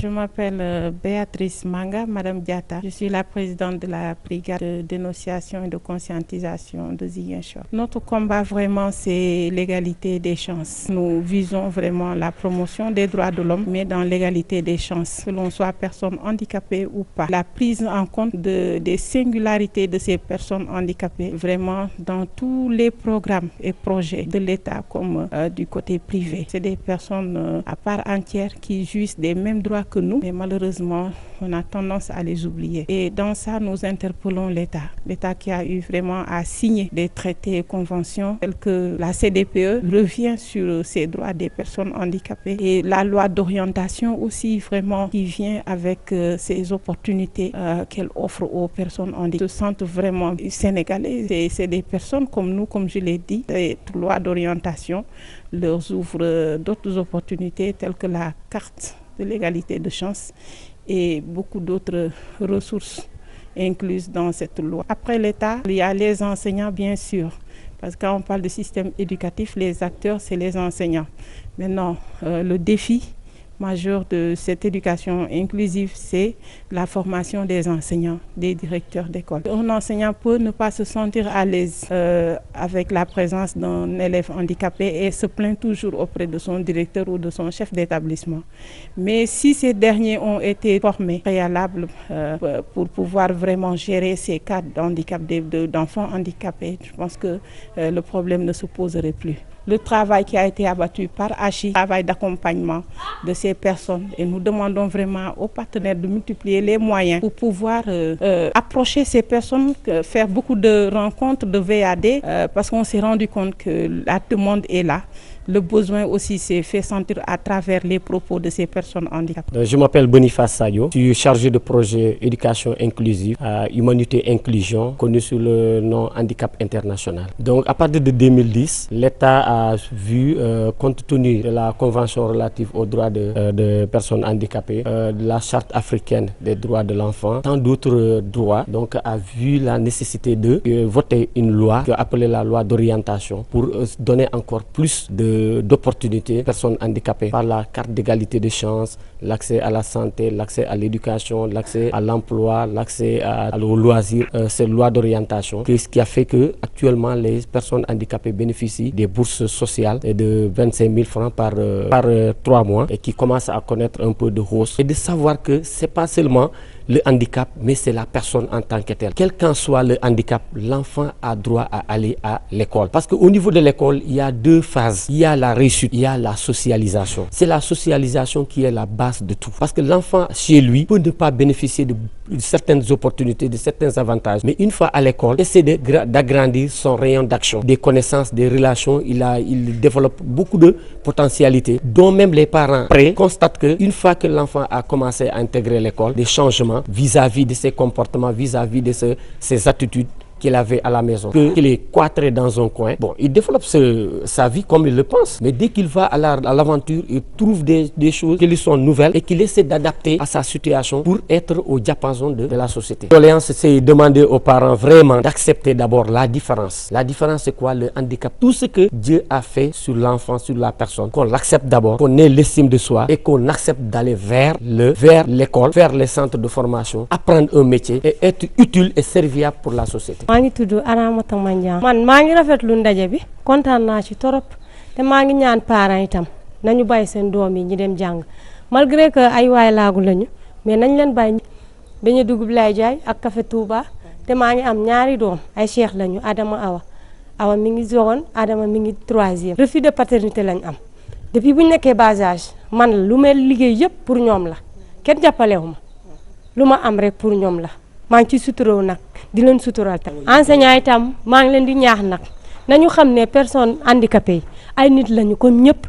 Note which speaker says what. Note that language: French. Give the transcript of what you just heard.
Speaker 1: Je m'appelle Béatrice Manga, Madame Diatta. Je suis la présidente de la brigade de dénonciation et de conscientisation de Ziguinchor. Notre combat vraiment, c'est l'égalité des chances. Nous visons vraiment la promotion des droits de l'homme, mais dans l'égalité des chances, que l'on soit personne handicapée ou pas. La prise en compte des singularités de ces personnes handicapées, vraiment dans tous les programmes et projets de l'État comme du côté privé. C'est des personnes à part entière qui jouissent des mêmes droits que nous, mais malheureusement, on a tendance à les oublier. Et dans ça, nous interpellons l'État. L'État qui a eu vraiment à signer des traités et conventions tels que la CDPE revient sur ces droits des personnes handicapées et la loi d'orientation aussi vraiment qui vient avec ces opportunités qu'elle offre aux personnes handicapées. Se sentent vraiment sénégalais. C'est des personnes comme nous, comme je l'ai dit. Cette loi d'orientation leur ouvre d'autres opportunités telles que la carte de l'égalité de chance et beaucoup d'autres ressources incluses dans cette loi. Après l'État, il y a les enseignants bien sûr, parce que quand on parle de système éducatif, les acteurs c'est les enseignants. Maintenant, le défi majeur de cette éducation inclusive, c'est la formation des enseignants, des directeurs d'école. Un enseignant peut ne pas se sentir à l'aise avec la présence d'un élève handicapé et se plaint toujours auprès de son directeur ou de son chef d'établissement. Mais si ces derniers ont été formés préalables pour pouvoir vraiment gérer ces cas d'handicap d'enfants handicapés, je pense que le problème ne se poserait plus. Le travail qui a été abattu par ACHI, travail d'accompagnement de ces personnes. Et nous demandons vraiment aux partenaires de multiplier les moyens pour pouvoir approcher ces personnes, faire beaucoup de rencontres de VAD, parce qu'on s'est rendu compte que la demande est là. Le besoin aussi s'est fait sentir à travers les propos de ces personnes handicapées.
Speaker 2: Je m'appelle Boniface Sadio, je suis chargé de projet éducation inclusive à Humanité Inclusion, connu sous le nom Handicap International. Donc à partir de 2010, l'État a vu, compte tenu de la Convention relative aux droits de personnes handicapées, de la Charte africaine des droits de l'enfant, tant d'autres droits, donc a vu la nécessité de voter une loi appelée la loi d'orientation pour donner encore plus d'opportunités aux personnes handicapées par la carte d'égalité de chances, l'accès à la santé, l'accès à l'éducation, l'accès à l'emploi, l'accès aux loisirs, cette loi d'orientation, ce qui a fait que actuellement les personnes handicapées bénéficient des bourses sociales de 25 000 francs par 3 mois et qui commencent à connaître un peu de hausse. Et de savoir que c'est pas seulement le handicap, mais c'est la personne en tant que telle. Quel qu'en soit le handicap, l'enfant a droit à aller à l'école. Parce qu'au niveau de l'école, il y a 2 phases. Il y a la réussite, il y a la socialisation. C'est la socialisation qui est la base de tout. Parce que l'enfant, chez lui, peut ne pas bénéficier de certaines opportunités, de certains avantages. Mais une fois à l'école, essaie d'agrandir son rayon d'action, des connaissances, des relations. Il développe beaucoup de potentialités, dont même les parents constatent qu'une fois que l'enfant a commencé à intégrer l'école, des changements vis-à-vis de ses comportements, vis-à-vis de ses attitudes qu'il avait à la maison, qu'il est cloîtré dans un coin. Bon, il développe sa vie comme il le pense, mais dès qu'il va à l'aventure, il trouve des choses qui lui sont nouvelles et qu'il essaie d'adapter à sa situation pour être au diapason de la société. L'Alliance, c'est demander aux parents vraiment d'accepter d'abord la différence. La différence, c'est quoi? Le handicap. Tout ce que Dieu a fait sur l'enfant, sur la personne, qu'on l'accepte d'abord, qu'on ait l'estime de soi et qu'on accepte d'aller vers l'école, vers les centres de formation, apprendre un métier et être utile et serviable pour la société.
Speaker 3: maa ngi tudd Aramata Mandiang man maa ngi rafetlu ndaje bi kontaan naa ci torop te maa ngi ñaan parents itam nañu bàyyi seen doom yi ñi dem jàng malgré que ay waay laagu lañu mais nañ leen bàyyi dañu dugub lay jaay ak café Touba te maa ngi am ñaari doom ay cheikh lañu Adama Awa mi ngi seconde Adama mi ngi 3e refus de paternité lañ am depuis bu ñu nekkee bas âge man lu may liggéey yëpp pour ñoom la kenn jàppalewu ma lu ma am rek pour ñoom la maa ngi ci suturoo nag di leen sutural tam enseignant itam maa ngi leen di ñaax nag nañu xam ne personne handicapée yi ay nit lañu comme ñëpp